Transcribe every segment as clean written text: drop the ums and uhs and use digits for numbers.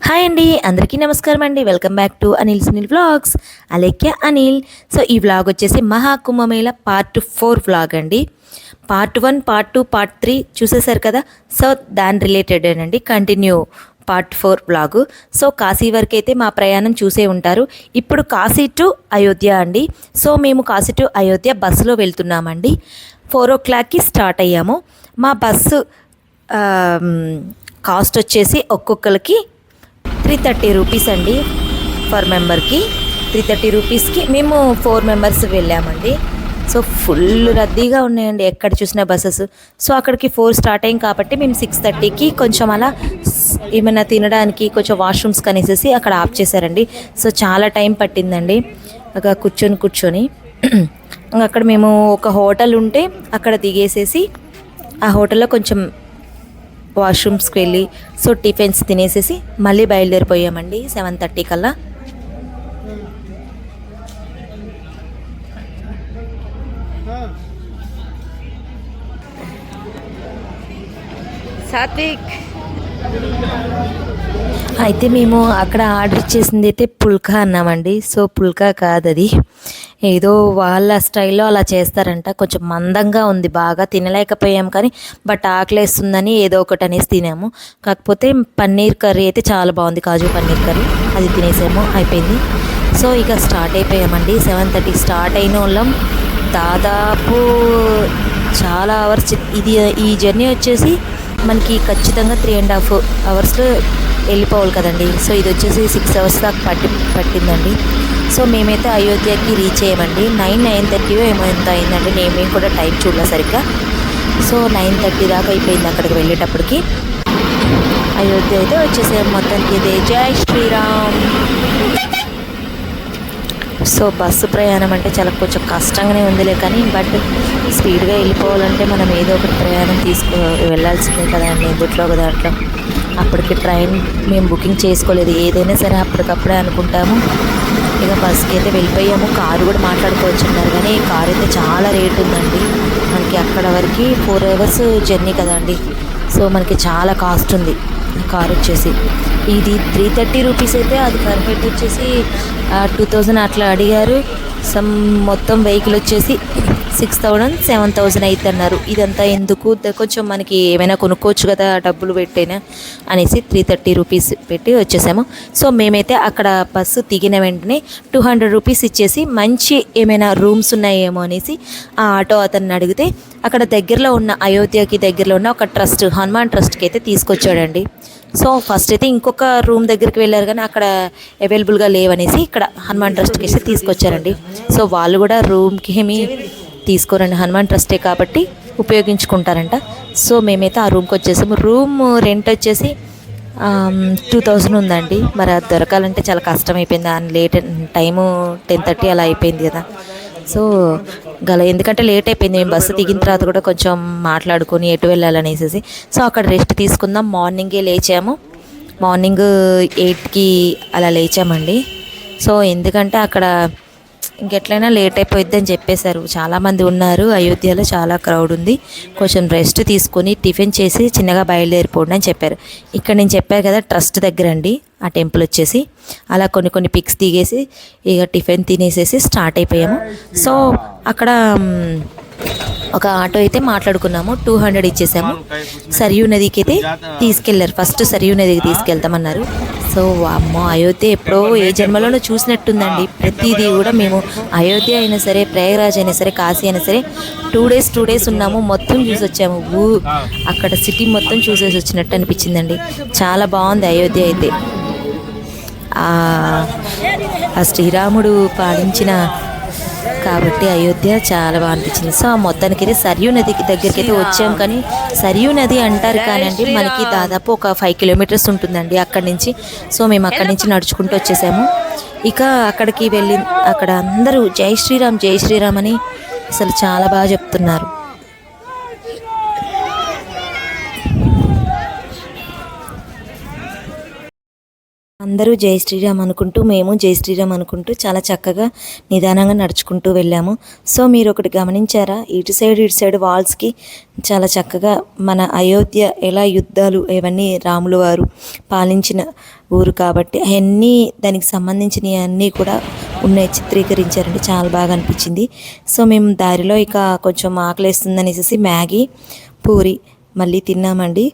Hi అండి, అందరికీ నమస్కారం అండి. Welcome back to Anil Sunil vlogs. Alekhya Anil. So ఈ వ్లాగ్ వచ్చేసి మహాకుంభమేళ పార్ట్ 4 వ్లాగ్ అండి. పార్ట్ 1, పార్ట్ 2, పార్ట్ 3 చూసేశారు కదా. సో దాని రిలేటెడ్ అండి continue part 4 vlog. So Kashi వరకు అయితే మా ప్రయాణం చూసే ఉంటారు. ఇప్పుడు కాశీ టు అయోధ్య అండి. సో మేము కాశీ టు అయోధ్య బస్సులో వెళ్తున్నామండి. 4 o'clockకి స్టార్ట్ అయ్యాము. మా బస్సు కాస్ట్ వచ్చేసి ఒక్కొక్కరికి 330 రూపీస్ అండి. పర్ మెంబర్కి 330 రూపీస్కి మేము 4 మెంబర్స్ వెళ్ళామండి. సో ఫుల్ రద్దీగా ఉన్నాయండి ఎక్కడ చూసిన బస్సెస్. సో అక్కడికి 4 స్టార్ట్ అయ్యాం కాబట్టి మేము 6:30కి కొంచెం అలా ఏమైనా తినడానికి కొంచెం వాష్రూమ్స్ కనేసేసి అక్కడ ఆఫ్ చేశారండి. సో చాలా టైం పట్టిందండి అక్కడ కూర్చొని అక్కడ మేము ఒక హోటల్ ఉంటే అక్కడ దిగేసేసి ఆ హోటల్లో కొంచెం వాష్రూమ్స్కి వెళ్ళి సో టిఫిన్స్ తినేసేసి మళ్ళీ బయలుదేరిపోయామండి 7:30 కల్లా. సాత్విక్ అయితే మేము అక్కడ ఆర్డర్ ఇచ్చేసింది అయితే పుల్కా అన్నామండి. సో పుల్కా కాదు, అది ఏదో వాళ్ళ స్టైల్లో అలా చేస్తారంట. కొంచెం మందంగా ఉంది, బాగా తినలేకపోయాం కానీ బట్ ఆకలేస్తుందని ఏదో ఒకటి అనేసి తినాము. కాకపోతే పన్నీర్ కర్రీ అయితే చాలా బాగుంది, కాజు పన్నీర్ కర్రీ, అది తినేసాము, అయిపోయింది. సో ఇక స్టార్ట్ అయిపోయామండి. 7:30 స్టార్ట్ అయిన వాళ్ళం దాదాపు చాలా అవర్స్. ఈ జర్నీ వచ్చేసి మనకి ఖచ్చితంగా 3.5 అవర్స్లో వెళ్ళిపోవాలి కదండి. సో ఇది వచ్చేసి 6 అవర్స్ దాకా పట్టిందండి. సో మేమైతే అయోధ్యకి రీచ్ అయ్యామండి. 9:30 ఏమో ఎంత అయిందండి, మేము కూడా టైం చూడలే సరిగ్గా. సో 9:30 దాకా అయిపోయింది అక్కడికి వెళ్ళేటప్పటికి. అయోధ్య అయితే వచ్చేసాము మొత్తానికి. ఇదే జై శ్రీరామ్. సో బస్సు ప్రయాణం అంటే చాలా కొంచెం కష్టంగానే ఉందిలే కానీ బట్ స్పీడ్గా వెళ్ళిపోవాలంటే మనం ఏదో ఒకటి ప్రయాణం వెళ్ళాల్సిందే కదా అండి, ఎందుట్లో ఒక దాంట్లో. అప్పటికి ట్రైన్ మేము బుకింగ్ చేసుకోలేదు, ఏదైనా సరే అప్పటికప్పుడే అనుకుంటాము. ఇక బస్కి అయితే వెళ్ళిపోయాము. కారు కూడా మాట్లాడుకోవచ్చు అన్నారు కానీ కారు అయితే చాలా రేట్ ఉందండి. మనకి అక్కడ వరకు 4 అవర్స్ జర్నీ కదండి. సో మనకి చాలా కాస్ట్ ఉంది కార్ వచ్చేసి. ఇది 330 రూపీస్ అయితే అది పర్ హెడ్ వచ్చేసి 2000 అట్లా అడిగారు. మొత్తం వెహికల్ వచ్చేసి 6,000 7,000 అయితే అన్నారు. ఇదంతా ఎందుకు, కొంచెం మనకి ఏమైనా కొనుక్కోవచ్చు కదా డబ్బులు పెట్టైనా అనేసి 330 రూపీస్ పెట్టి వచ్చేసాము. సో మేమైతే అక్కడ బస్సు దిగిన వెంటనే 200 రూపీస్ ఇచ్చేసి మంచి ఏమైనా రూమ్స్ ఉన్నాయేమో అనేసి ఆ ఆటో అతన్ని అడిగితే అక్కడ దగ్గరలో ఉన్న అయోధ్యకి దగ్గరలో ఉన్న ఒక ట్రస్ట్, హనుమాన్ ట్రస్ట్కి అయితే తీసుకొచ్చాడండి. సో ఫస్ట్ అయితే ఇంకొక రూమ్ దగ్గరికి వెళ్ళారు కానీ అక్కడ అవైలబుల్గా లేవనేసి ఇక్కడ హనుమాన్ ట్రస్ట్కి వేసి తీసుకొచ్చారండి. సో వాళ్ళు కూడా రూమ్కి ఏమీ తీసుకోరండి, హనుమాన్ ట్రస్టే కాబట్టి ఉపయోగించుకుంటారంట. సో మేమైతే ఆ రూమ్కి వచ్చేసాము. రూమ్ రెంట్ వచ్చేసి 2000 ఉందండి. మరి అది దొరకాలంటే చాలా కష్టం అయిపోయింది. లేట్ టైము 10:30 అలా అయిపోయింది కదా. సో ఎందుకంటే లేట్ అయిపోయింది. మేము బస్సు దిగిన తర్వాత కూడా కొంచెం మాట్లాడుకొని ఎటు వెళ్ళాలనేసి సో అక్కడ రెస్ట్ తీసుకుందాం. మార్నింగే లేచాము, మార్నింగ్ 8కి అలా లేచామండి. సో ఎందుకంటే అక్కడ ఇంకెట్లయినా లేట్ అయిపోయిద్ది అని చెప్పేశారు. చాలామంది ఉన్నారు అయోధ్యలో, చాలా క్రౌడ్ ఉంది, కొంచెం రెస్ట్ తీసుకొని టిఫిన్ చేసి చిన్నగా బయలుదేరిపోండి అని చెప్పారు. ఇక్కడ నేను చెప్పాను కదా ట్రస్ట్ దగ్గర అండి ఆ టెంపుల్ వచ్చేసి. అలా కొన్ని పిక్స్ దిగేసి ఇక టిఫిన్ తినేసేసి స్టార్ట్ అయిపోయాము. సో అక్కడ ఒక ఆటో అయితే మాట్లాడుకున్నాము, 200 ఇచ్చేసాము. సరియూ నదికి అయితే తీసుకెళ్లారు. ఫస్ట్ సరియూ నదికి తీసుకెళ్తామన్నారు. సో అమ్మో, అయోధ్య ఎప్పుడో ఏ జన్మలోనూ చూసినట్టుందండి. ప్రతిదీ కూడా మేము అయోధ్య అయినా సరే, ప్రయాగరాజ్ అయినా సరే, కాశీ అయినా సరే 2 డేస్ ఉన్నాము, మొత్తం చూసి వచ్చాము. అక్కడ సిటీ మొత్తం చూసేసి వచ్చినట్టు అనిపించిందండి. చాలా బాగుంది అయోధ్య అయితే. ఆ శ్రీరాముడు పాలించిన కాబట్టి అయోధ్య చాలా బాగా అనిపించింది. సో మొత్తానికి అయితే సరియూ నది దగ్గరికి అయితే వచ్చాం. కానీ సరియూ నది అంటారు కానండి మనకి దాదాపు ఒక 5 కిలోమీటర్స్ ఉంటుందండి అక్కడి నుంచి. సో మేము అక్కడి నుంచి నడుచుకుంటూ వచ్చేసాము. ఇక అక్కడికి వెళ్ళి అక్కడ అందరూ జై శ్రీరామ్ జై శ్రీరామ్ అని అసలు చాలా బాగా చెప్తున్నారు. అందరూ జై శ్రీరామ్ అనుకుంటూ, మేము జై శ్రీరామ్ అనుకుంటూ చాలా చక్కగా నిదానంగా నడుచుకుంటూ వెళ్ళాము. సో మీరు ఒకటి గమనించారా, ఇటు సైడ్ వాల్స్కి చాలా చక్కగా మన అయోధ్య ఎలా యుద్ధాలు ఇవన్నీ రాములు వారు పాలించిన ఊరు కాబట్టి అవన్నీ దానికి సంబంధించినవి అన్నీ కూడా ఉన్నాయి, చిత్రీకరించారండి. చాలా బాగా అనిపించింది. సో మేము దారిలో ఇక కొంచెం ఆకలేస్తుందనేసి మ్యాగీ పూరి మళ్ళీ తిన్నామండి.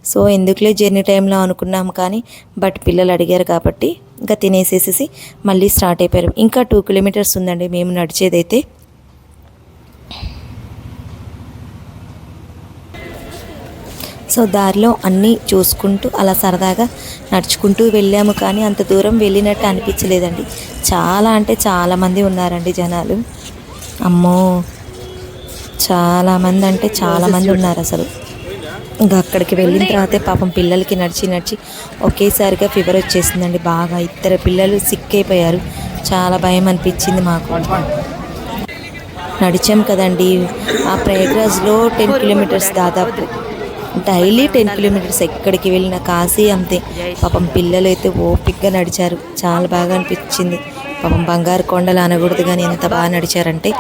సో ఎందుకులే జర్నీ టైంలో అనుకున్నాం కానీ బట్ పిల్లలు అడిగారు కాబట్టి ఇంకా తినేసేసి మళ్ళీ స్టార్ట్ అయిపోయారు. ఇంకా 2 కిలోమీటర్స్ ఉందండి మేము నడిచేదైతే. సో దారిలో అన్నీ చూసుకుంటూ అలా సరదాగా నడుచుకుంటూ వెళ్ళాము కానీ అంత దూరం వెళ్ళినట్టు అనిపించలేదండి. చాలా అంటే చాలామంది ఉన్నారండి జనాలు. అమ్మో, చాలామంది అంటే చాలామంది ఉన్నారు అసలు. ఇంకా అక్కడికి వెళ్ళిన తర్వాతే పాపం పిల్లలకి నడిచి ఒకేసారిగా ఫీవర్ వచ్చేసిందండి బాగా. 2 పిల్లలు సిక్ అయిపోయారు. చాలా భయం అనిపించింది మాకు. నడిచాం కదండి, ఆ ప్రయాగ్రాజ్లో 10 కిలోమీటర్స్ దాదాపు డైలీ 10 కిలోమీటర్స్. ఎక్కడికి వెళ్ళిన కాశీ అంతే. పాపం పిల్లలు అయితే ఓపిక్గా నడిచారు. చాలా బాగా అనిపించింది. పాపం బంగారు కొండలు అనకూడదు కానీ ఎంత బాగా నడిచారంటే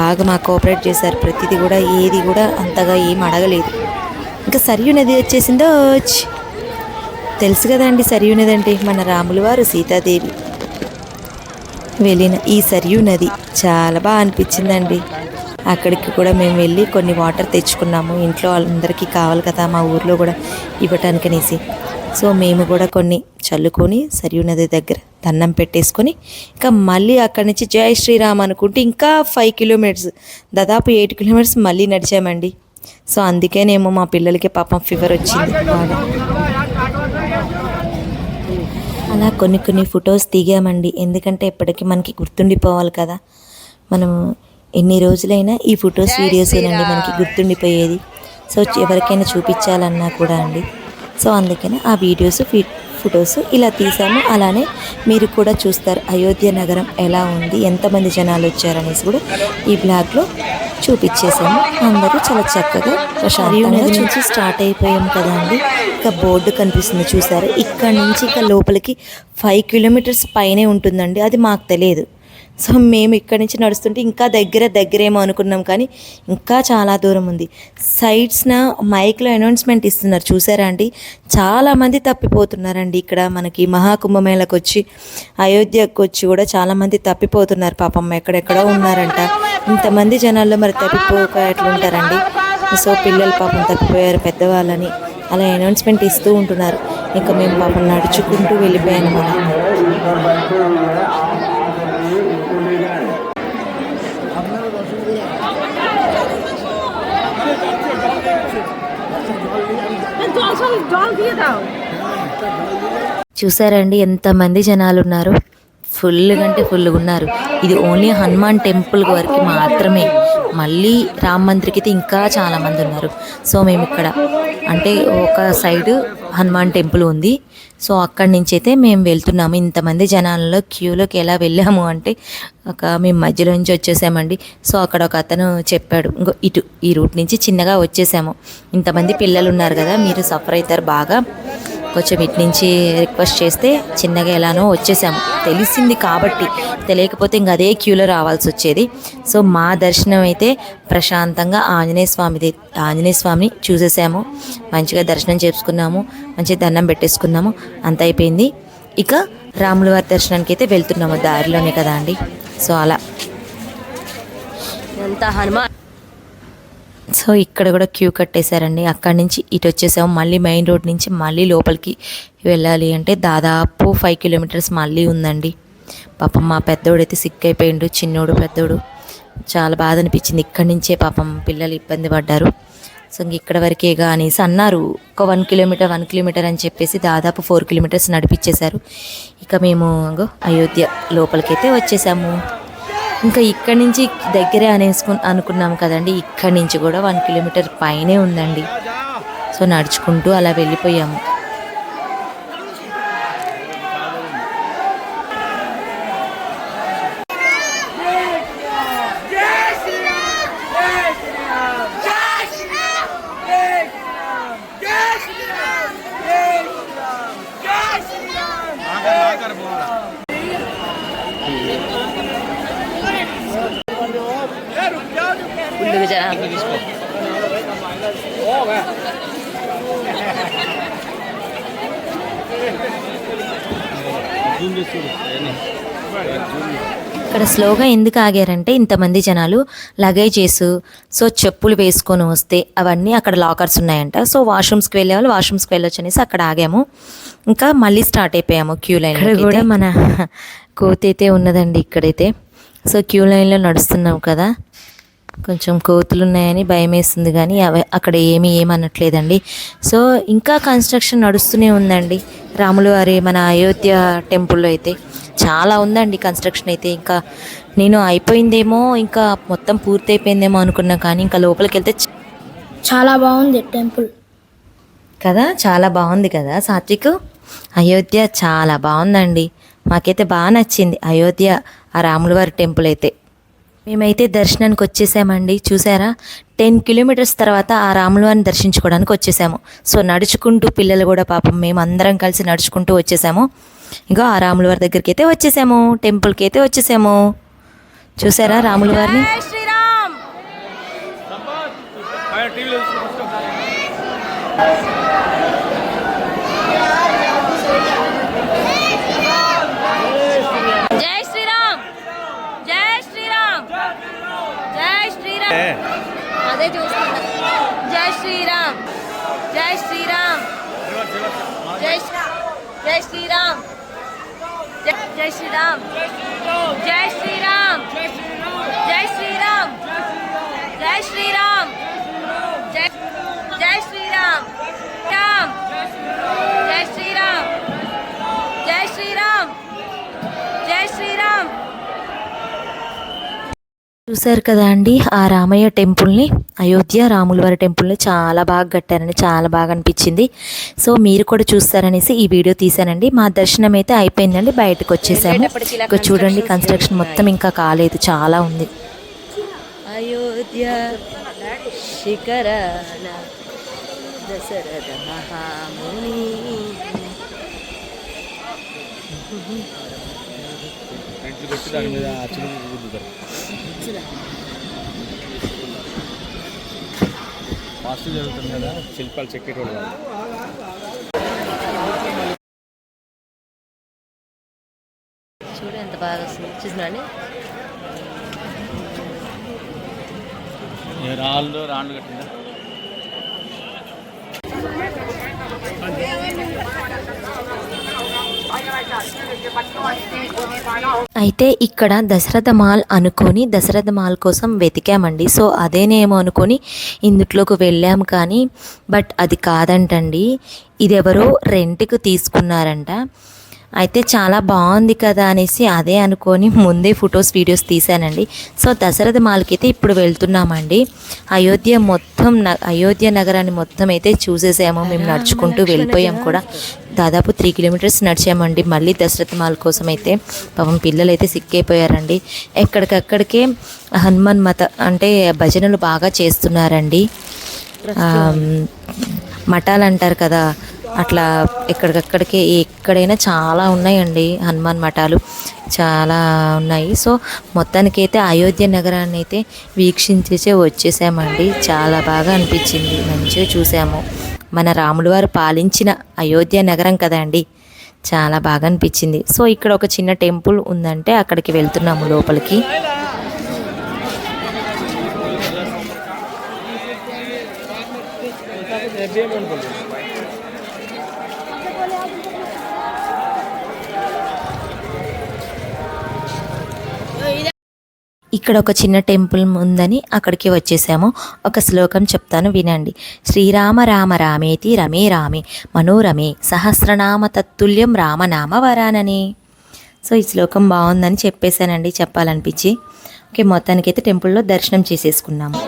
బాగా మాకు కోఆపరేట్ చేశారు. ప్రతిదీ కూడా ఏది కూడా అంతగా ఏం అడగలేదు. ఇంకా సరియు నది వచ్చేసిందో, తెలుసు కదండి సరియు నది అంటే మన రాములు వారు సీతాదేవి వెళ్ళిన ఈ సరియు నది. చాలా బాగా అనిపించిందండి. అక్కడికి కూడా మేము వెళ్ళి కొన్ని వాటర్ తెచ్చుకున్నాము. ఇంట్లో వాళ్ళందరికీ కావాలి కదా మా ఊర్లో కూడా ఇవ్వటానికనేసి. సో మేము కూడా కొన్ని చల్లుకొని సరియు నది దగ్గర దండం పెట్టేసుకొని ఇంకా మళ్ళీ అక్కడి నుంచి జై శ్రీరామ్ అనుకుంటే ఇంకా 5 కిలోమీటర్స్ దాదాపు 8 కిలోమీటర్స్ మళ్ళీ నడిచామండి. సో అందుకేనేమో మా పిల్లలకి పాపం ఫీవర్ వచ్చింది బాగా. అలా కొన్ని ఫొటోస్ దిగామండి. ఎందుకంటే ఎప్పటికీ మనకి గుర్తుండిపోవాలి కదా. మనం ఎన్ని రోజులైనా ఈ ఫొటోస్ వీడియోసేనండి మనకి గుర్తుండిపోయేది. సో ఎవరికైనా చూపించాలన్నా కూడా అండి. సో అందుకని ఆ వీడియోస్ ఫొటోస్ ఇలా తీసాము. అలానే మీరు కూడా చూస్తారు అయోధ్య నగరం ఎలా ఉంది, ఎంతమంది జనాలు వచ్చారనేసి కూడా ఈ బ్లాగ్లో చూపించేసాము. అందరూ చాలా చక్కగా ప్రశాంతంగా నుంచి స్టార్ట్ అయిపోయాం కదా అండి. ఇంకా బోర్డు కనిపిస్తుంది చూసారు. ఇక్కడ నుంచి ఇంకా లోపలికి 5 కిలోమీటర్స్ పైనే ఉంటుందండి. అది మాకు తెలియదు. సో మేము ఇక్కడి నుంచి నడుస్తుంటే ఇంకా దగ్గరేమో అనుకున్నాం కానీ ఇంకా చాలా దూరం ఉంది. సైడ్స్న మైక్లో అనౌన్స్మెంట్ ఇస్తున్నారు చూసారా అండి. చాలామంది తప్పిపోతున్నారండి. ఇక్కడ మనకి మహాకుంభమేళకు వచ్చి అయోధ్యకు వచ్చి కూడా చాలామంది తప్పిపోతున్నారు పాపం. ఎక్కడెక్కడో ఉన్నారంట. ఇంతమంది జనాల్లో మరి తప్పిపోక ఎట్లుంటారండి. సో పిల్లలు పాపం తప్పిపోయారు పెద్దవాళ్ళని అలా అనౌన్స్మెంట్ ఇస్తూ ఉంటున్నారు. ఇంకా మేము పాపం నడుచుకుంటూ వెళ్ళిపోయాను మనం. చూసారండి ఎంతమంది జనాలు ఉన్నారు. ఫుల్గా అంటే ఫుల్గా ఉన్నారు. ఇది ఓన్లీ హనుమాన్ టెంపుల్ వరకు మాత్రమే. మళ్ళీ రామ్ మందిర్కి అయితే ఇంకా చాలామంది ఉన్నారు. సో మేము ఇక్కడ అంటే ఒక సైడు హనుమాన్ టెంపుల్ ఉంది. సో అక్కడి నుంచి అయితే మేము వెళ్తున్నాము. ఇంతమంది జనాలలో క్యూలోకి ఎలా వెళ్ళాము అంటే మేము మధ్యలో నుంచి వచ్చేసామండి. సో అక్కడ ఒక అతను చెప్పాడు, ఇంకో ఇటు ఈ రూట్ నుంచి చిన్నగా వచ్చేసాము. ఇంతమంది పిల్లలు ఉన్నారు కదా, మీరు సఫర్ అవుతారు బాగా, కొంచెం ఇటు నుంచి రిక్వెస్ట్ చేస్తే చిన్నగా ఎలానో వచ్చేసాము. తెలిసింది కాబట్టి, తెలియకపోతే ఇంక అదే క్యూలో రావాల్సి వచ్చేది. సో మా దర్శనం అయితే ప్రశాంతంగా ఆంజనేయ స్వామిని చూసేసాము. మంచిగా దర్శనం చేసుకున్నాము, మంచిగా దండం పెట్టేసుకున్నాము. అంత అయిపోయింది. ఇక రాముల వారి దర్శనానికి అయితే వెళ్తున్నాము. దారిలోనే కదా అండి. సో అలా సో ఇక్కడ కూడా క్యూ కట్టేశారండి. అక్కడి నుంచి ఇటు వచ్చేసాము. మళ్ళీ మెయిన్ రోడ్ నుంచి మళ్ళీ లోపలికి వెళ్ళాలి అంటే దాదాపు 5 కిలోమీటర్స్ మళ్ళీ ఉందండి. పాపం మా పెద్దోడైతే సిక్ అయిపోయిండు, చిన్నోడు పెద్దోడు. చాలా బాధ అనిపించింది. ఇక్కడి నుంచే పాపం పిల్లలు ఇబ్బంది పడ్డారు. సో ఇంక ఇక్కడ వరకేగా అనేసి అన్నారు. ఒక 1 కిలోమీటర్ అని చెప్పేసి దాదాపు 4 కిలోమీటర్స్ నడిపించేశారు. ఇక మేము అయోధ్య లోపలికైతే వచ్చేసాము. ఇంకా ఇక్కడి నుంచి దగ్గరే అనుకున్నాము కదండి. ఇక్కడి నుంచి కూడా 1 కిలోమీటర్ పైనే ఉందండి. సో నడుచుకుంటూ అలా వెళ్ళిపోయాము. ఫుల్గా జనాలు. ఇక్కడ స్లోగా ఎందుకు ఆగారంటే ఇంతమంది జనాలు లగేజెస్, సో చెప్పులు వేసుకొని వస్తే అవన్నీ అక్కడ లాకర్స్ ఉన్నాయంట. సో వాష్రూమ్స్కి వెళ్ళే వాళ్ళు వాష్రూమ్స్కి వెళ్ళొచ్చు అనేసి అక్కడ ఆగాము. ఇంకా మళ్ళీ స్టార్ట్ అయిపోయాము క్యూ లైన్. ఇక్కడ కూడా మన కోతి అయితే ఉన్నదండి ఇక్కడైతే. సో క్యూ లైన్లో నడుస్తున్నాం కదా, కొంచెం కోతులు ఉన్నాయని భయం వేస్తుంది, కానీ అక్కడ ఏమనట్లేదండి. సో ఇంకా కన్స్ట్రక్షన్ నడుస్తూనే ఉందండి రాములవారి మన అయోధ్య టెంపుల్లో అయితే. చాలా ఉందండి కన్స్ట్రక్షన్ అయితే. ఇంకా నేను అయిపోయిందేమో, ఇంకా మొత్తం పూర్తి అయిపోయిందేమో అనుకున్నా, కానీ ఇంకా లోపలికి వెళ్తే చాలా బాగుంది టెంపుల్ కదా. చాలా బాగుంది కదా సాత్విక్. అయోధ్య చాలా బాగుందండి, మాకైతే బాగా నచ్చింది అయోధ్య ఆ రాములవారి టెంపుల్ అయితే. మేమైతే దర్శనానికి వచ్చేసామండి. చూసారా, 10 కిలోమీటర్స్ తర్వాత ఆ రాములవారిని దర్శించుకోవడానికి వచ్చేసాము. సో నడుచుకుంటూ పిల్లలు కూడా పాపం మేము అందరం కలిసి నడుచుకుంటూ వచ్చేసాము. ఇంకా ఆ రాములవారి దగ్గరికి అయితే వచ్చేసాము, టెంపుల్కి అయితే వచ్చేసాము. చూసారా రాములవారిని. అదే చూస్తున్నా. జై శ్రీరామ్, జై శ్రీరామ్, జై జై శ్రీరామ్, జై శ్రీరామ్, జై శ్రీరామ్, జై శ్రీరామ్, జై శ్రీరామ్, జై జై శ్రీరామ్, రామ్, జై శ్రీరామ్, జై శ్రీరామ్, జై శ్రీరామ్. చూసారు కదా అండి ఆ రామయ్య టెంపుల్ని, అయోధ్య రాములవారి టెంపుల్ని చాలా బాగా కట్టారండి, చాలా బాగా అనిపించింది. సో మీరు కూడా చూస్తారనేసి ఈ వీడియో తీసానండి. మా దర్శనం అయితే అయిపోయిందండి, బయటకు వచ్చేసాము. ఇంకా చూడండి కన్స్ట్రక్షన్ మొత్తం ఇంకా కాలేదు, చాలా ఉంది. అయోధ్య శిఖరాల దశరథ మహాముని. ఫాస్ట్ జరుగుతుంది కదా, శిల్పాలు చెక్కేటోళ్ళు కాదు. చూడు ఎంత బాగా వస్తుంది, చూసినండి. రాళ్ళు కట్టిందా. అయితే ఇక్కడ దశరథ మాల్ అనుకొని దశరథ మాల్ కోసం వెతికామండి. సో అదేనేమో అనుకొని ఇందులోకి వెళ్ళాము, కానీ బట్ అది కాదంటండి, ఇది ఎవరో రెంట్కి తీసుకున్నారంట. అయితే చాలా బాగుంది కదా అనేసి అదే అనుకొని ముందే ఫొటోస్ వీడియోస్ తీసానండి. సో దశరథ మాల్కి అయితే ఇప్పుడు వెళ్తున్నామండి. అయోధ్య నగరాన్ని మొత్తం అయితే చూసేసాము. మేము నడుచుకుంటూ వెళ్ళిపోయాం కూడా, దాదాపు 3 కిలోమీటర్స్ నడిచామండి. మళ్ళీ దశరథ మాల్ కోసం అయితే పాపం పిల్లలు అయితే సిక్కైపోయారండి. ఎక్కడికక్కడికే హనుమాన్ మత అంటే భజనలు బాగా చేస్తున్నారండి. మఠాలు అంటారు కదా, అట్లా ఎక్కడికక్కడికి ఎక్కడైనా చాలా ఉన్నాయండి హనుమాన్ మఠాలు, చాలా ఉన్నాయి. సో మొత్తానికైతే అయోధ్య నగరాన్ని అయితే వీక్షించేసే వచ్చేసామండి. చాలా బాగా అనిపించింది, మంచిగా చూసాము. మన రాములవారు పాలించిన అయోధ్య నగరం కదండి, చాలా బాగా అనిపించింది. సో ఇక్కడ ఒక చిన్న టెంపుల్ ఉందంటే అక్కడికి వెళ్తున్నాము లోపలికి. ఇక్కడ ఒక చిన్న టెంపుల్ ఉందని అక్కడికి వచ్చేసాము. ఒక శ్లోకం చెప్తాను వినండి. శ్రీరామ రామ రామేతి రమే రామే మనోరమే సహస్రనామ తత్తుల్యం రామనామ వరానని. సో ఈ శ్లోకం బాగుందని చెప్పేశానండి, చెప్పాలనిపించి. ఓకే, మొత్తానికైతే టెంపుల్లో దర్శనం చేసేసుకున్నాము.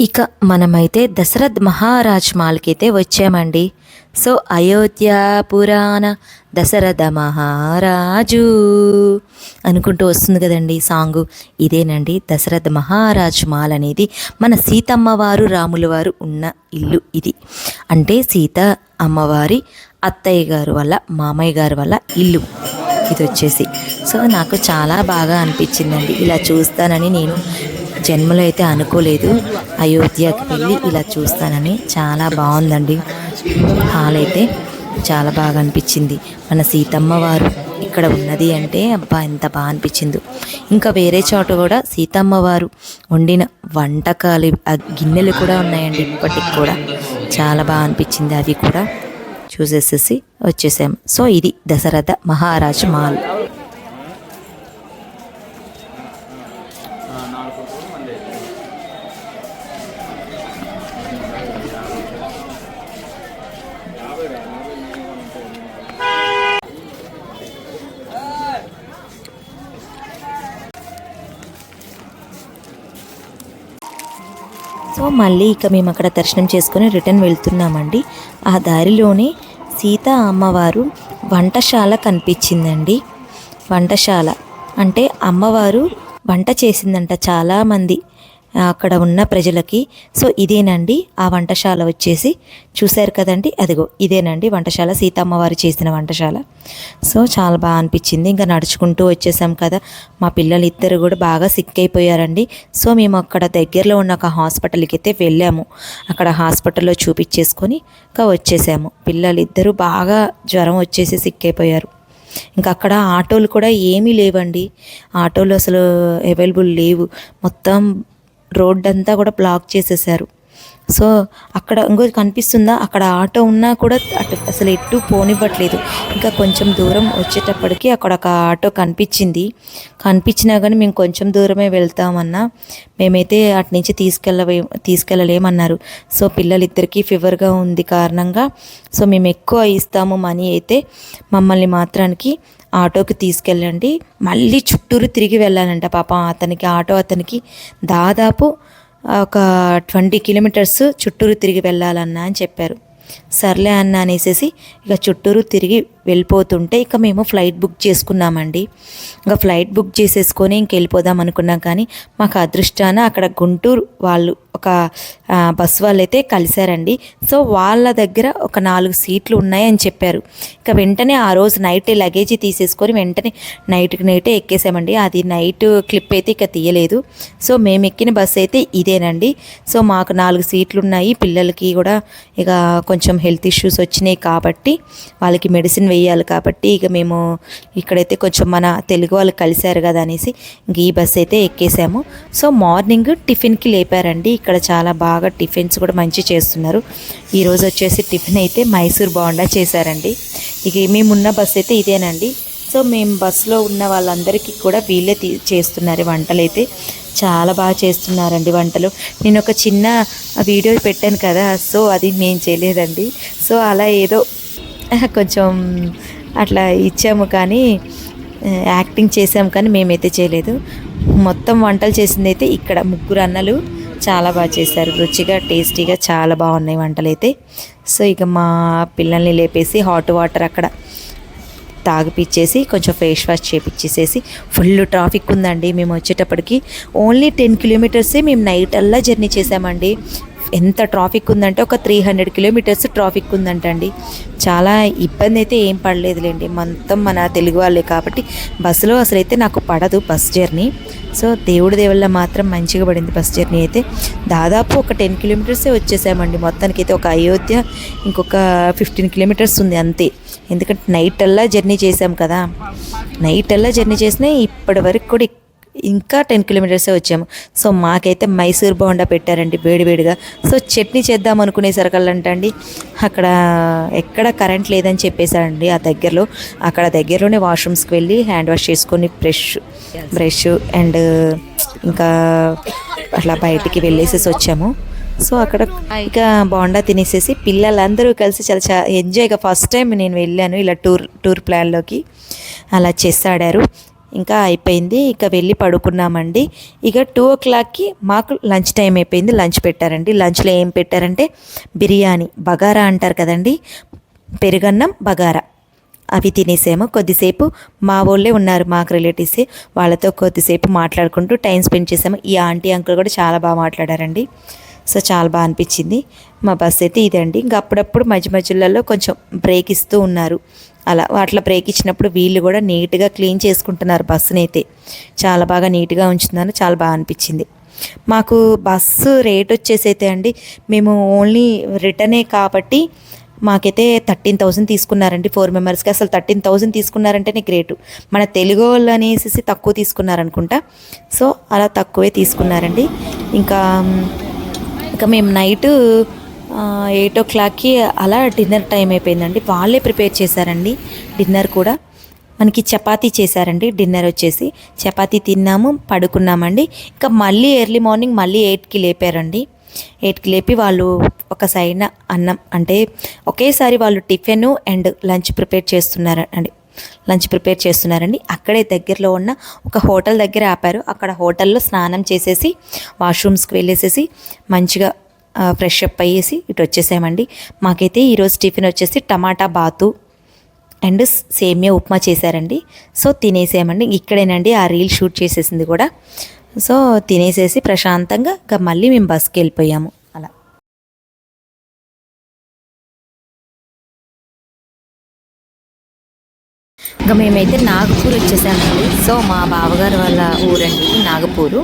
ఇక మనమైతే దశరథ్ మహారాజ్ మాల్కి అయితే వచ్చామండి. సో అయోధ్య పురాణ దశరథ మహారాజు అనుకుంటూ వస్తుంది కదండి సాంగు. ఇదేనండి దశరథ మహారాజ్ మాల్ అనేది మన సీతమ్మ వారు రాముల వారు ఉన్న ఇల్లు ఇది. అంటే సీత అమ్మవారి అత్తయ్య గారు వల్ల మామయ్య గారు వల్ల ఇల్లు ఇది వచ్చేసి. సో నాకు చాలా బాగా అనిపించిందండి. ఇలా చూస్తానని నేను జన్మలో అయితే అనుకోలేదు. అయోధ్యకి వెళ్ళి ఇలా చూస్తానని. చాలా బాగుందండి హాల్ అయితే, చాలా బాగా అనిపించింది. మన సీతమ్మ వారు ఇక్కడ ఉన్నది అంటే అబ్బా ఎంత బాగా అనిపించిందో. ఇంకా వేరే చోట కూడా సీతమ్మ వారు వండిన వంటకాలు గిన్నెలు కూడా ఉన్నాయండి ఇప్పటికి కూడా. చాలా బాగా అనిపించింది. అవి కూడా చూసేసేసి వచ్చేసాము. సో ఇది దశరథ మహారాజ్ మాల్. సో మళ్ళీ ఇక మేము అక్కడ దర్శనం చేసుకొని రిటర్న్ వెళ్తున్నామండి. ఆ దారిలోనే సీతా అమ్మవారు వంటశాల కనిపించిందండి. వంటశాల అంటే అమ్మవారు వంట చేసిందంట చాలామంది అక్కడ ఉన్న ప్రజలకి. సో ఇదేనండి ఆ వంటశాల వచ్చేసి. చూశారు కదండి, అదిగో ఇదేనండి వంటశాల, సీతమ్మవారు చేసిన వంటశాల. సో చాలా బాగా అనిపించింది. ఇంకా నడుచుకుంటూ వచ్చేసాం కదా. మా పిల్లలు ఇద్దరు కూడా బాగా సిక్ అయిపోయారండి. సో మేము అక్కడ దగ్గరలో ఉన్న ఒక హాస్పిటల్కి అయితే వెళ్ళాము. అక్కడ హాస్పిటల్లో చూపించేసుకొని ఇంకా వచ్చేసాము. పిల్లలు ఇద్దరు బాగా జ్వరం వచ్చేసి సిక్ అయిపోయారు. ఇంకా అక్కడ ఆటోలు కూడా ఏమీ లేవండి. ఆటోలు అసలు అవైలబుల్ లేవు. మొత్తం రోడ్ అంతా కూడా బ్లాక్ చేసేసారు. సో అక్కడ ఇంకోటి కనిపిస్తుందా, అక్కడ ఆటో ఉన్నా కూడా అటు అసలు ఎటు పోనివ్వట్లేదు. ఇంకా కొంచెం దూరం వచ్చేటప్పటికి అక్కడ ఒక ఆటో కనిపించినా కానీ మేము కొంచెం దూరమే వెళ్తామన్నా మేమైతే అటు నుంచి తీసుకెళ్ళలేమన్నారు. సో పిల్లలిద్దరికీ ఫీవర్గా ఉంది కారణంగా సో మేము ఎక్కువ ఇస్తాము మనీ అయితే, మమ్మల్ని మాత్రానికి ఆటోకి తీసుకెళ్ళండి, మళ్ళీ చుట్టూరు తిరిగి వెళ్ళాలంట. పాపం ఆటో అతనికి దాదాపు ఒక 20 కిలోమీటర్స్ చుట్టూరు తిరిగి వెళ్ళాలన్నా అని చెప్పారు. సర్లే అన్న అనేసి ఇక చుట్టూరు తిరిగి వెళ్ళిపోతుంటే ఇక మేము ఫ్లైట్ బుక్ చేసుకున్నామండి. ఇంకా ఫ్లైట్ బుక్ చేసేసుకొని ఇంక వెళ్ళిపోదాం అనుకున్నాం. కానీ మాకు అదృష్టాన అక్కడ గుంటూరు వాళ్ళు ఒక బస్ వాళ్ళు అయితే కలిశారండి. సో వాళ్ళ దగ్గర ఒక 4 సీట్లు ఉన్నాయని చెప్పారు. ఇక వెంటనే ఆ రోజు నైట్ లగేజీ తీసేసుకొని వెంటనే నైటే ఎక్కేసామండి. అది నైట్ క్లిప్ అయితే ఇక తీయలేదు. సో మేము ఎక్కిన బస్సు అయితే ఇదేనండి. సో మాకు 4 సీట్లు ఉన్నాయి. పిల్లలకి కూడా ఇక కొంచెం హెల్త్ ఇష్యూస్ వచ్చినాయి కాబట్టి వాళ్ళకి మెడిసిన్ వేయాలి కాబట్టి ఇక మేము ఇక్కడైతే కొంచెం మన తెలుగు వాళ్ళు కలిశారు కదా అనేసి ఇంక ఈ బస్సు అయితే ఎక్కేసాము. సో మార్నింగ్ టిఫిన్కి లేపారండి. ఇక్కడ చాలా బాగా టిఫిన్స్ కూడా మంచి చేస్తున్నారు. ఈరోజు వచ్చేసి టిఫిన్ అయితే మైసూర్ బోండా చేశారండి. ఇక మేమున్న బస్సు అయితే ఇదేనండి. సో మేము బస్సులో ఉన్న వాళ్ళందరికీ కూడా వీళ్ళే చేస్తున్నారు వంటలు అయితే. చాలా బాగా చేస్తున్నారండి వంటలు. నేను ఒక చిన్న వీడియో పెట్టాను కదా, సో అది మేము చేయలేదండి. సో అలా ఏదో కొంచెం అట్లా ఇచ్చాము కానీ యాక్టింగ్ చేసాము కానీ మేమైతే చేయలేదు. మొత్తం వంటలు చేసింది అయితే ఇక్కడ 3 అన్నలు చాలా బాగా చేశారు. రుచిగా టేస్టీగా చాలా బాగున్నాయి వంటలు అయితే. సో ఇక మా పిల్లల్ని లేపేసి హాట్ వాటర్ అక్కడ తాగిపిచ్చేసి కొంచెం ఫేస్ వాష్ చేపించేసేసి ఫుల్ ట్రాఫిక్ ఉందండి. మేము వచ్చేటప్పటికి ఓన్లీ 10 కిలోమీటర్సే మేము నైట్ అల్లా జర్నీ చేసామండి. ఎంత ట్రాఫిక్ ఉందంటే ఒక 300 కిలోమీటర్స్ ట్రాఫిక్ ఉందంటండి. చాలా ఇబ్బంది అయితే ఏం పడలేదులేండి, మొత్తం మన తెలుగు వాళ్ళే కాబట్టి. బస్సులో అసలైతే నాకు పడదు బస్ జర్నీ. సో దేవుడి దేవుళ్ళ మాత్రం మంచిగా పడింది బస్ జర్నీ అయితే. దాదాపు ఒక 10 కిలోమీటర్సే వచ్చేసామండి. మొత్తానికైతే ఒక అయోధ్య ఇంకొక 15 కిలోమీటర్స్ ఉంది అంతే. ఎందుకంటే నైట్ అల్లా జర్నీ చేసాం కదా. నైట్ అల్లా జర్నీ చేసినా ఇప్పటి వరకు కూడా ఇంకా 10 కిలోమీటర్సే వచ్చాము. సో మాకైతే మైసూర్ బోండా పెట్టారండి వేడివేడిగా. సో చట్నీ చేద్దాం అనుకునేసరికల్లంటండి అక్కడ ఎక్కడ కరెంట్ లేదని చెప్పేశారండి. అక్కడ దగ్గరలోనే వాష్రూమ్స్కి వెళ్ళి హ్యాండ్ వాష్ చేసుకొని బ్రష్ అండ్ ఇంకా అట్లా బయటికి వెళ్ళేసేసి వచ్చాము. సో అక్కడ ఇక బోండా తినేసేసి పిల్లలందరూ కలిసి చాలా ఎంజాయ్గా ఫస్ట్ టైం నేను వెళ్ళాను ఇలా టూర్ ప్లాన్లోకి. అలా చెస్ ఆడారు. ఇంకా అయిపోయింది. ఇక వెళ్ళి పడుకున్నామండి. ఇక 2 o'clockకి మాకు లంచ్ టైం అయిపోయింది. లంచ్ పెట్టారండి. లంచ్లో ఏం పెట్టారంటే బిర్యానీ, బగారా అంటారు కదండి, పెరుగన్నం బగారా, అవి తినేసాము. కొద్దిసేపు మా వాళ్ళే ఉన్నారు, మాకు రిలేటివ్సే, వాళ్ళతో కొద్దిసేపు మాట్లాడుకుంటూ టైం స్పెండ్ చేసాము. ఈ ఆంటీ అంకుల్ కూడా చాలా బాగా మాట్లాడారండి. సో చాలా బాగా అనిపించింది. మా బస్ అయితే ఇదండి. ఇంకా అప్పుడప్పుడు మధ్య మధ్యలలో కొంచెం బ్రేక్ ఇస్తూ ఉన్నారు. అలా వాటిలో బ్రేక్ ఇచ్చినప్పుడు వీళ్ళు కూడా నీట్గా క్లీన్ చేసుకుంటున్నారు బస్సుని. అయితే చాలా బాగా నీట్గా ఉంచుతున్నారు. చాలా బాగా అనిపించింది. మాకు బస్సు రేట్ వచ్చేసి అయితే అండి, మేము ఓన్లీ రిటర్నే కాబట్టి మాకైతే 13,000 తీసుకున్నారండి 4 మెంబర్స్కి. అసలు 13,000 తీసుకున్నారంటేనే గ్రేటు. మన తెలుగు వాళ్ళు అనేసి తక్కువ తీసుకున్నారనుకుంటా. సో అలా తక్కువే తీసుకున్నారండి. ఇంకా మేము నైట్ 8 o'clockకి అలా డిన్నర్ టైం అయిపోయిందండి. వాళ్ళే ప్రిపేర్ చేశారండి డిన్నర్ కూడా. మనకి చపాతీ చేశారండి. డిన్నర్ వచ్చేసి చపాతీ తిన్నాము, పడుకున్నామండి. ఇంకా మళ్ళీ ఎర్లీ మార్నింగ్ మళ్ళీ 8కి లేపారండి. 8కి లేపి వాళ్ళు ఒక సైడ్న అన్నం, అంటే ఒకేసారి వాళ్ళు టిఫిన్ అండ్ లంచ్ ప్రిపేర్ చేస్తున్నారండి. అక్కడే దగ్గరలో ఉన్న ఒక హోటల్ దగ్గర ఆపారు. అక్కడ హోటల్లో స్నానం చేసేసి వాష్రూమ్స్కి వెళ్ళేసేసి మంచిగా ఫ్రెష్ అప్ అయ్యేసి ఇటు వచ్చేసామండి. మాకైతే ఈరోజు టిఫిన్ వచ్చేసి టమాటా బాతు అండ్ సేమియా ఉప్మా చేశారండి. సో తినేసామండి. ఇక్కడేనండి ఆ రీల్ షూట్ చేసేసింది కూడా. సో తినేసేసి ప్రశాంతంగా ఇంకా మళ్ళీ మేము బస్కి వెళ్ళిపోయాము. అలా ఇంకా మేమైతే నాగపూర్ వచ్చేసామండి. సో మా బావగారు వాళ్ళ ఊరండి నాగపూరు.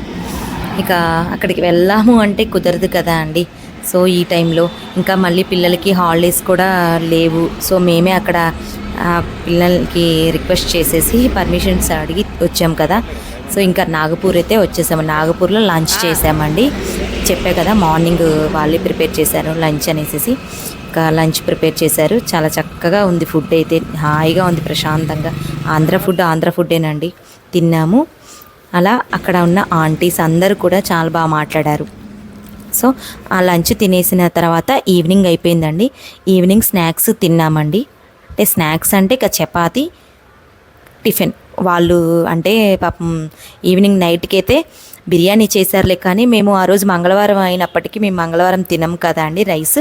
ఇక అక్కడికి వెళ్ళాము అంటే కుదరదు కదా అండి. సో ఈ టైంలో ఇంకా మళ్ళీ పిల్లలకి హాలిడేస్ కూడా లేవు. సో మేమే అక్కడ పిల్లలకి రిక్వెస్ట్ చేసేసి పర్మిషన్స్ అడిగి వచ్చాం కదా. సో ఇంకా నాగపూర్ అయితే వచ్చేసాము. నాగపూర్లో లంచ్ చేసామండి. చెప్పే కదా మార్నింగ్ వాళ్ళే ప్రిపేర్ చేశారు లంచ్ అనేసి. ఇంకా లంచ్ ప్రిపేర్ చేశారు. చాలా చక్కగా ఉంది ఫుడ్ అయితే, హాయిగా ఉంది, ప్రశాంతంగా. ఆంధ్ర ఫుడ్డేనండి. తిన్నాము. అలా అక్కడ ఉన్న ఆంటీస్ అందరూ కూడా చాలా బాగా మాట్లాడారు. సో ఆ లంచ్ తినేసిన తర్వాత ఈవినింగ్ అయిపోయిందండి. ఈవినింగ్ స్నాక్స్ తిన్నామండి. అంటే స్నాక్స్ అంటే ఇక చపాతి, టిఫిన్. వాళ్ళు అంటే పాపం ఈవినింగ్ నైట్కి అయితే బిర్యానీ చేశారులే, కానీ మేము ఆ రోజు మంగళవారం అయినప్పటికీ మేము మంగళవారం తినం కదా అండి రైస్.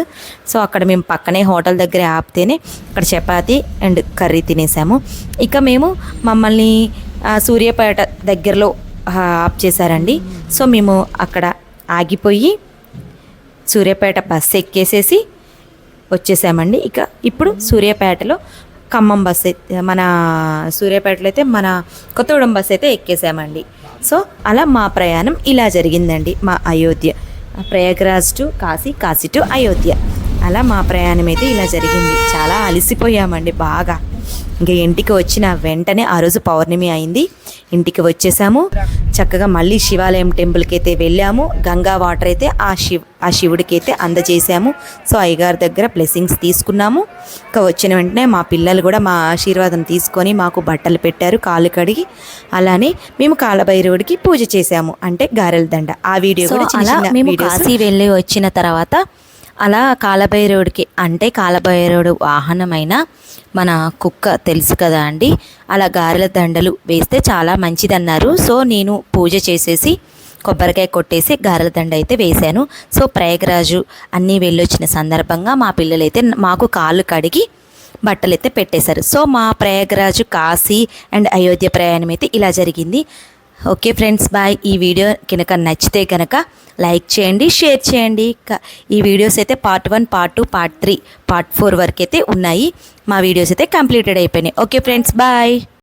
సో అక్కడ మేము పక్కనే హోటల్ దగ్గర ఆపితేనే అక్కడ చపాతి అండ్ కర్రీ తినేసాము. ఇక మేము మమ్మల్ని సూర్యాపేట దగ్గరలో ఆప్ చేశారండి. సో మేము అక్కడ ఆగిపోయి సూర్యాపేట బస్సు ఎక్కేసేసి వచ్చేసామండి. ఇక ఇప్పుడు సూర్యాపేటలో ఖమ్మం బస్ అయితే, మన సూర్యాపేటలో అయితే మన కొత్తగూడెం బస్ అయితే ఎక్కేసామండి. సో అలా మా ప్రయాణం ఇలా జరిగిందండి. మా అయోధ్య, ప్రయాగ్రాజ్ టు కాశీ, కాశీ టు అయోధ్య, అలా మా ప్రయాణం అయితే ఇలా జరిగింది. చాలా అలసిపోయామండి బాగా. ఇంకా ఇంటికి వచ్చిన వెంటనే ఆ రోజు పౌర్ణమి అయింది. ఇంటికి వచ్చేసాము. చక్కగా మళ్ళీ శివాలయం టెంపుల్కి అయితే వెళ్ళాము. గంగా వాటర్ అయితే ఆ శివుడికి అయితే అందజేసాము. సో అయ్యగారి దగ్గర బ్లెస్సింగ్స్ తీసుకున్నాము. ఇంకా వచ్చిన వెంటనే మా పిల్లలు కూడా మా ఆశీర్వాదం తీసుకొని మాకు బట్టలు పెట్టారు, కాళ్ళు కడిగి. అలానే మేము కాలభైరవుడికి పూజ చేసాము, అంటే గారెల దండ. ఆ వీడియో కూడా మేము కాశీ వెళ్ళి వచ్చిన తర్వాత అలా కాలభైరవుడికి, అంటే కాలభైరవుడు వాహనమైన మన కుక్క తెలుసు కదా అండి, అలా గారెల దండలు వేస్తే చాలా మంచిదన్నారు. సో నేను పూజ చేసేసి కొబ్బరికాయ కొట్టేసి గారెల దండ అయితే వేశాను. సో ప్రయాగరాజు అన్నీ వెళ్ళొచ్చిన సందర్భంగా మా పిల్లలైతే మాకు కాళ్ళు కడిగి బట్టలు అయితే పెట్టేశారు. సో మా ప్రయాగరాజు, కాశీ అండ్ అయోధ్య ప్రయాణం అయితే ఇలా జరిగింది. Okay friends, bye. ఈ వీడియో కనుక నచ్చితే కనుక లైక్ చేయండి, షేర్ చేయండి. ఈ వీడియోస్ అయితే పార్ట్ 1, పార్ట్ 2, పార్ట్ 3, పార్ట్ 4 వరకు అయితే ఉన్నాయి. మా వీడియోస్ అయితే కంప్లీటెడ్ అయిపోయినాయి. Okay friends, bye.